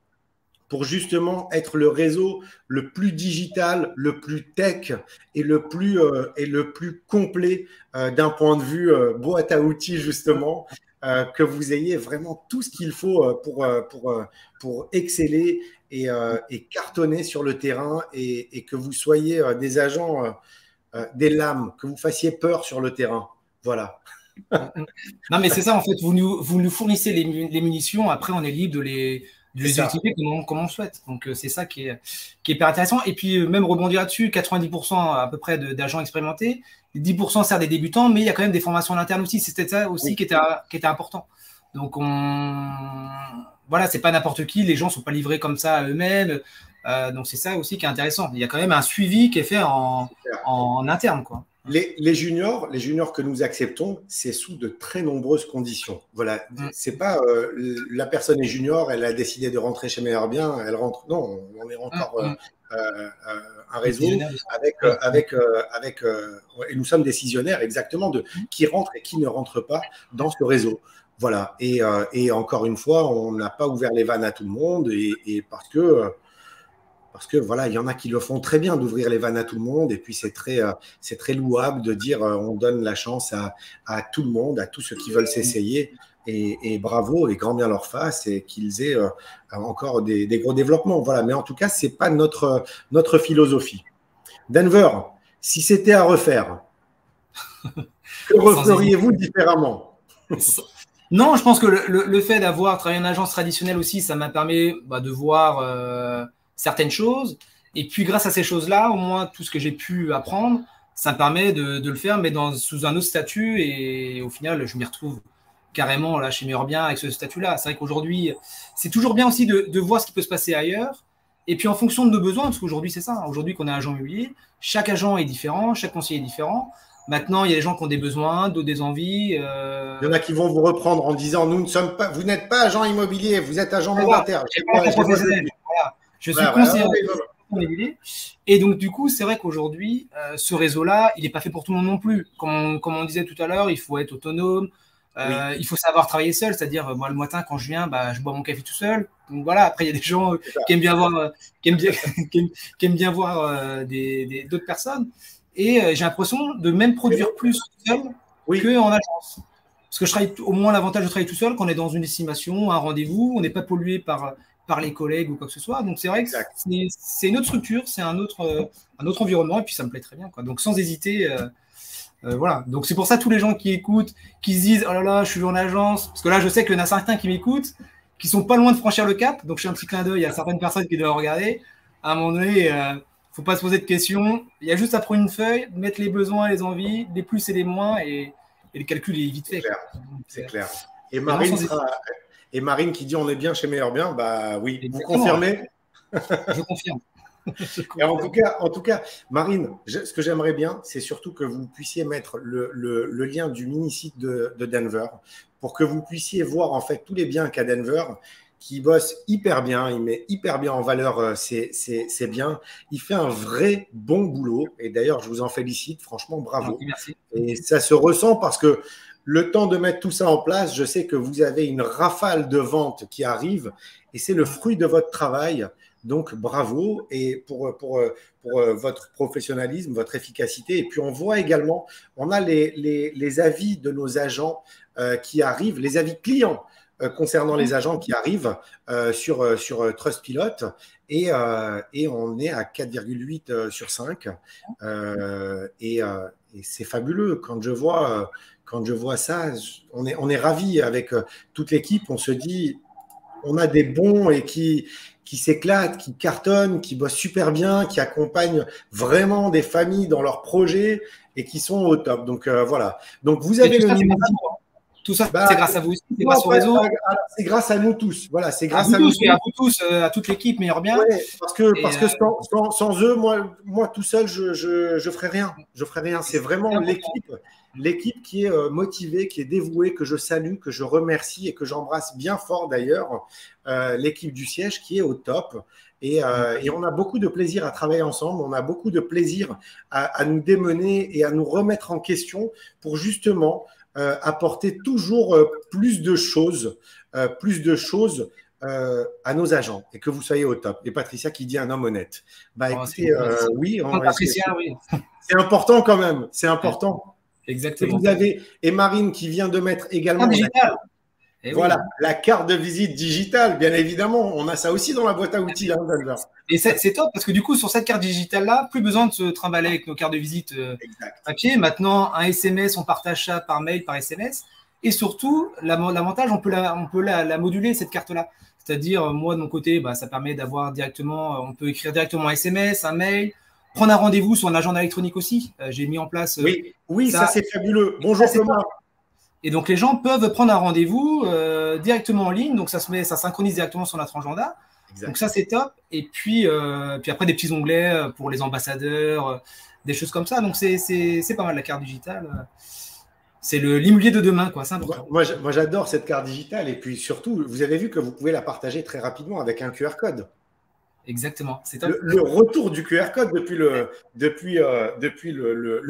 [SPEAKER 1] pour justement être le réseau le plus digital, le plus tech et le plus complet d'un point de vue boîte à outils justement. Que vous ayez vraiment tout ce qu'il faut pour exceller et cartonner sur le terrain et que vous soyez des agents, des lames, que vous fassiez peur sur le terrain. Voilà.
[SPEAKER 2] Non, mais c'est ça, en fait, vous nous fournissez les munitions, après on est libre de les utiliser comme on souhaite. Donc c'est ça qui est hyper intéressant. Et puis même rebondir là-dessus, 90% à peu près d'agents expérimentés, 10% certes des débutants, mais il y a quand même des formations à l'interne aussi. C'était ça aussi qui était important. Donc voilà, c'est pas n'importe qui, les gens sont pas livrés comme ça à eux-mêmes. Donc c'est ça aussi qui est intéressant. Il y a quand même un suivi qui est fait en interne, quoi.
[SPEAKER 1] Les juniors que nous acceptons, c'est sous de très nombreuses conditions. Voilà, c'est pas la personne est junior, elle a décidé de rentrer chez Meilleur Bien, elle rentre. Non, on est encore un réseau avec et nous sommes décisionnaires exactement de qui rentre et qui ne rentre pas dans ce réseau. Voilà, et encore une fois, on n'a pas ouvert les vannes à tout le monde et parce que voilà, il y en a qui le font très bien d'ouvrir les vannes à tout le monde et puis c'est très louable de dire on donne la chance à tout le monde, à tous ceux qui veulent s'essayer et bravo et grand bien leur face et qu'ils aient encore des gros développements. Voilà, mais en tout cas, c'est pas notre philosophie. Denver, si c'était à refaire, que referiez-vous différemment?
[SPEAKER 2] Non, je pense que le fait d'avoir travaillé en agence traditionnelle aussi, ça m'a permis de voir certaines choses. Et puis, grâce à ces choses-là, au moins, tout ce que j'ai pu apprendre, ça me permet de le faire, mais sous un autre statut. Et au final, je m'y retrouve carrément là chez Meilleur Bien avec ce statut-là. C'est vrai qu'aujourd'hui, c'est toujours bien aussi de voir ce qui peut se passer ailleurs. Et puis, en fonction de nos besoins, parce qu'aujourd'hui, c'est ça. Aujourd'hui, qu'on est agent immobilier, chaque agent est différent, chaque conseiller est différent. Maintenant, il y a des gens qui ont des besoins, d'autres des envies.
[SPEAKER 1] Il y en a qui vont vous reprendre en disant vous n'êtes pas agent immobilier, vous êtes agent mandataire.
[SPEAKER 2] Je suis conseiller. on est l'idée. Et donc, du coup, c'est vrai qu'aujourd'hui, ce réseau-là, il n'est pas fait pour tout le monde non plus. Comme on disait tout à l'heure, il faut être autonome. Il faut savoir travailler seul, c'est-à-dire moi le matin quand je viens, je bois mon café tout seul. Donc voilà, après il y a des gens qui aiment bien voir, qui aiment bien voir d'autres personnes. Et j'ai l'impression de même produire plus seul qu'en agence. Parce que je travaille au moins l'avantage de travailler tout seul quand on est dans une estimation, un rendez-vous, on n'est pas pollué par les collègues ou quoi que ce soit. Donc c'est vrai que c'est une autre structure, c'est un autre environnement et puis ça me plaît très bien, quoi. Donc sans hésiter. Voilà, donc c'est pour ça tous les gens qui écoutent, qui se disent oh là là, je suis en agence, parce que là je sais qu'il y en a certains qui m'écoutent, qui sont pas loin de franchir le cap, donc je fais un petit clin d'œil à certaines personnes qui doivent regarder. À un moment donné, faut pas se poser de questions, il y a juste à prendre une feuille, mettre les besoins, les envies, les plus et les moins, et le calcul est vite fait.
[SPEAKER 1] C'est clair. Et Marine qui dit on est bien chez Meilleur Bien, bah oui, exactement. Vous confirmez?
[SPEAKER 2] Je confirme.
[SPEAKER 1] Et en tout cas, Marine, ce que j'aimerais bien, c'est surtout que vous puissiez mettre le lien du mini-site de Denver pour que vous puissiez voir en fait tous les biens qu'a Denver, qui bosse hyper bien, il met hyper bien en valeur ses biens, il fait un vrai bon boulot et d'ailleurs je vous en félicite, franchement bravo.
[SPEAKER 2] Merci.
[SPEAKER 1] Et ça se ressent parce que le temps de mettre tout ça en place, je sais que vous avez une rafale de ventes qui arrive et c'est le fruit de votre travail. Donc, bravo et pour votre professionnalisme, votre efficacité. Et puis, on voit également, on a les avis de nos agents qui arrivent, les avis clients concernant les agents qui arrivent sur Trustpilot. Et on est à 4,8 sur 5. Et c'est fabuleux. Quand je vois ça, on est ravis avec toute l'équipe. On se dit, on a des bons et qui s'éclatent, qui cartonnent, qui bossent super bien, qui accompagnent vraiment des familles dans leurs projets et qui sont au top. Donc voilà. Donc vous avez le niveau.
[SPEAKER 2] Tout ça, c'est grâce à vous aussi, c'est grâce au réseau.
[SPEAKER 1] C'est grâce à nous tous. Voilà, c'est grâce à
[SPEAKER 2] nous tous. Et à vous tous, à toute l'équipe, Meilleur Bien.
[SPEAKER 1] Ouais, parce que sans eux, moi tout seul, je ferais rien. Je ferais rien. C'est vraiment l'équipe qui est motivée, qui est dévouée, que je salue, que je remercie et que j'embrasse bien fort d'ailleurs. L'équipe du siège qui est au top. Et on a beaucoup de plaisir à travailler ensemble. On a beaucoup de plaisir à nous démener et à nous remettre en question pour justement apporter toujours plus de choses à nos agents et que vous soyez au top. Et Patricia qui dit un homme honnête. Écoutez, oui,
[SPEAKER 2] Patricia, oui.
[SPEAKER 1] C'est important quand même. C'est important.
[SPEAKER 2] Exactement.
[SPEAKER 1] Et vous avez Marine qui vient de mettre également la carte de visite digitale, bien évidemment. On a ça aussi dans la boîte à outils.
[SPEAKER 2] Et c'est top parce que du coup, sur cette carte digitale-là, plus besoin de se trimballer avec nos cartes de visite papier. Maintenant, un SMS, on partage ça par mail, par SMS. Et surtout, l'avantage, on peut la moduler, cette carte-là. C'est-à-dire, moi, de mon côté, ça permet d'avoir directement, on peut écrire directement un SMS, un mail, prendre un rendez-vous sur un agenda électronique aussi. J'ai mis en place.
[SPEAKER 1] Oui, ça c'est fabuleux. Bonjour Thomas.
[SPEAKER 2] Et donc, les gens peuvent prendre un rendez-vous directement en ligne. Donc, ça synchronise directement sur notre agenda. Exact. Donc, ça, c'est top. Et puis après, des petits onglets pour les ambassadeurs, des choses comme ça. Donc, c'est pas mal, la carte digitale. C'est l'immobilier de demain, quoi. C'est important.
[SPEAKER 1] Moi, j'adore cette carte digitale. Et puis, surtout, vous avez vu que vous pouvez la partager très rapidement avec un QR code.
[SPEAKER 2] Exactement, c'est top.
[SPEAKER 1] Le retour du QR code depuis le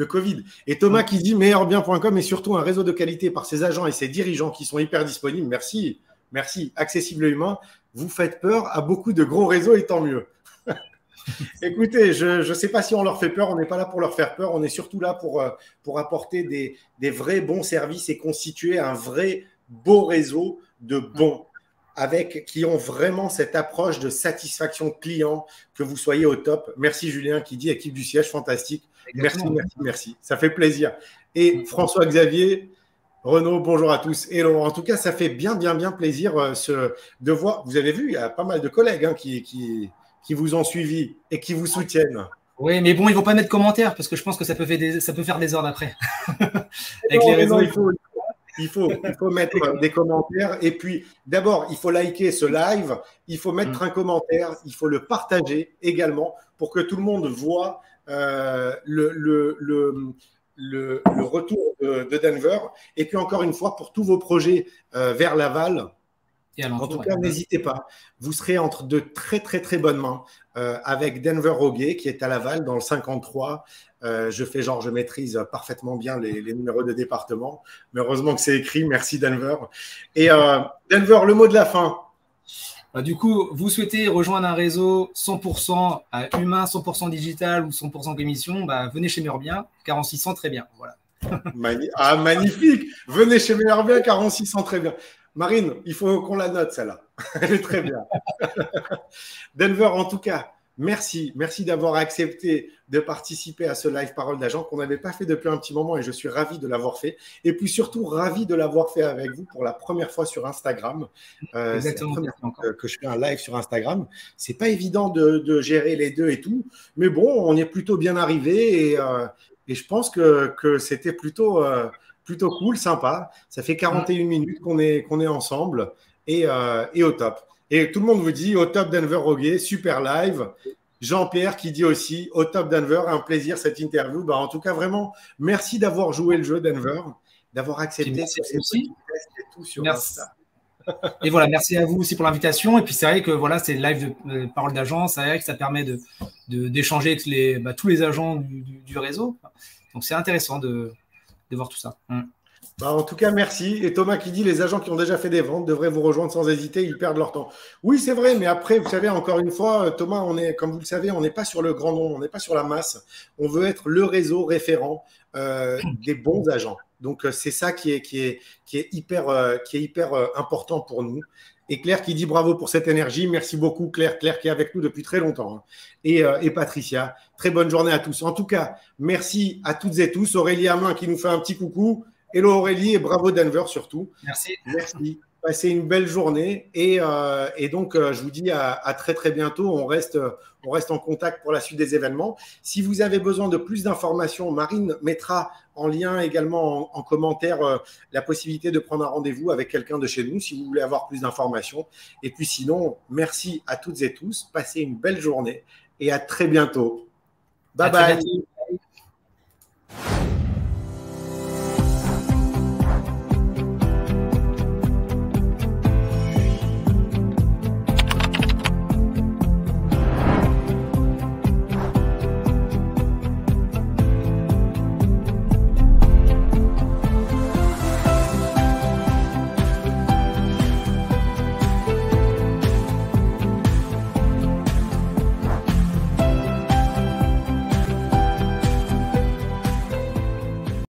[SPEAKER 1] Covid. Et Thomas qui dit meilleurbien.com est surtout un réseau de qualité par ses agents et ses dirigeants qui sont hyper disponibles. Merci, accessible et humain. Vous faites peur à beaucoup de gros réseaux et tant mieux. Écoutez, je ne sais pas si on leur fait peur, on n'est pas là pour leur faire peur, on est surtout là pour apporter des vrais bons services et constituer un vrai beau réseau de bons. Qui ont vraiment cette approche de satisfaction client, que vous soyez au top. Merci Julien qui dit équipe du siège, fantastique. Merci. Ça fait plaisir. Et François-Xavier, Renaud, bonjour à tous. Et en tout cas, ça fait bien plaisir de voir. Vous avez vu, il y a pas mal de collègues qui vous ont suivi et qui vous soutiennent.
[SPEAKER 2] Oui, mais bon, ils ne vont pas mettre de commentaires parce que je pense que ça peut faire des ordres après. Avec les réseaux.
[SPEAKER 1] Il faut mettre des commentaires et puis d'abord, il faut liker ce live, il faut mettre un commentaire, il faut le partager également pour que tout le monde voit le retour de Denver. Et puis encore une fois, pour tous vos projets vers Laval,
[SPEAKER 2] Et
[SPEAKER 1] en tout cas, n'hésitez pas. Vous serez entre de très, très, très bonnes mains avec Denver Roguet, qui est à Laval, dans le 53. Je fais genre, je maîtrise parfaitement bien les numéros de département. Mais heureusement que c'est écrit. Merci, Denver. Et Denver, le mot de la fin.
[SPEAKER 2] Du coup, vous souhaitez rejoindre un réseau 100% humain, 100% digital ou 100% commission, venez chez Meurbien, car on s'y sent très bien. Voilà.
[SPEAKER 1] Magnifique. Venez chez Meurbien, car on s'y sent très bien. Marine, il faut qu'on la note, celle-là. Elle est très bien. Denver, en tout cas, merci. Merci d'avoir accepté de participer à ce live Parole d'Agent qu'on n'avait pas fait depuis un petit moment et je suis ravi de l'avoir fait. Et puis surtout, ravi de l'avoir fait avec vous pour la première fois sur Instagram. C'est la première fois que je fais un live sur Instagram. C'est pas évident de gérer les deux et tout. Mais bon, on est plutôt bien arrivé et je pense que c'était plutôt cool, sympa. Ça fait 41 minutes qu'on est ensemble et au top. Et tout le monde vous dit au top Denver Roguet, super live. Jean-Pierre qui dit aussi au top Denver, un plaisir cette interview. En tout cas, vraiment, merci d'avoir joué le jeu Denver, d'avoir accepté ces petits tests et tout sur Insta.
[SPEAKER 2] Et voilà, merci à vous aussi pour l'invitation. Et puis c'est vrai que voilà, c'est le live de Parole d'Agent. C'est vrai que ça permet d'échanger avec tous les agents du réseau. Donc c'est intéressant de voir tout ça.
[SPEAKER 1] En tout cas, merci. Et Thomas qui dit les agents qui ont déjà fait des ventes devraient vous rejoindre sans hésiter, ils perdent leur temps. Oui, c'est vrai, mais après, vous savez, encore une fois, Thomas, comme vous le savez, on n'est pas sur le grand nom, on n'est pas sur la masse. On veut être le réseau référent des bons agents. Donc, c'est ça qui est hyper important pour nous. Et Claire qui dit bravo pour cette énergie. Merci beaucoup, Claire. Claire qui est avec nous depuis très longtemps. Et Patricia, très bonne journée à tous. En tout cas, merci à toutes et tous. Aurélie Hamin qui nous fait un petit coucou. Hello Aurélie et bravo Denver surtout.
[SPEAKER 2] Merci.
[SPEAKER 1] Merci. Passez une belle journée et donc je vous dis à très très bientôt. On reste en contact pour la suite des événements. Si vous avez besoin de plus d'informations, Marine mettra en lien également en commentaire la possibilité de prendre un rendez-vous avec quelqu'un de chez nous si vous voulez avoir plus d'informations. Et puis sinon, merci à toutes et tous. Passez une belle journée et à très bientôt. Bye bye.